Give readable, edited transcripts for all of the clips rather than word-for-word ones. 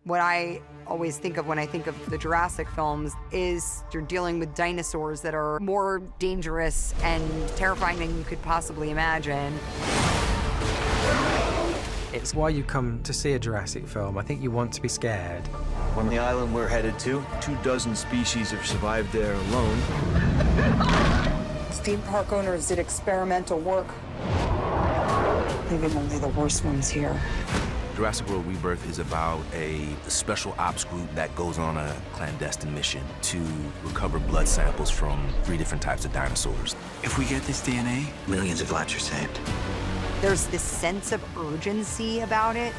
What I always think of when I think of the Jurassic films is you're dealing with dinosaurs that are more dangerous and terrifying than you could possibly imagine. It's why you come to see a Jurassic film. I think you want to be scared. On the island we're headed to, 24 species have survived there alone. Theme park owners did experimental work, leaving only the worst ones here. Jurassic World Rebirth is about a special ops group that goes on a clandestine mission to recover blood samples from 3 different types of dinosaurs. If we get this DNA, millions of lives are saved. There's this sense of urgency about it.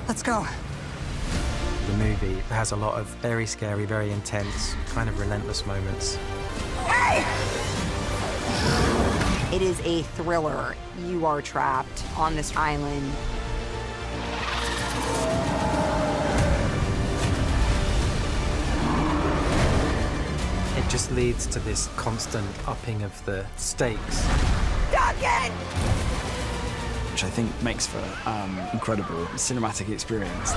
Let's go. The movie has a lot of very scary, very intense, kind of relentless moments. Hey! It is a thriller. You are trapped on this island. It just leads to this constant upping of the stakes. Duncan! which I think makes for incredible cinematic experience.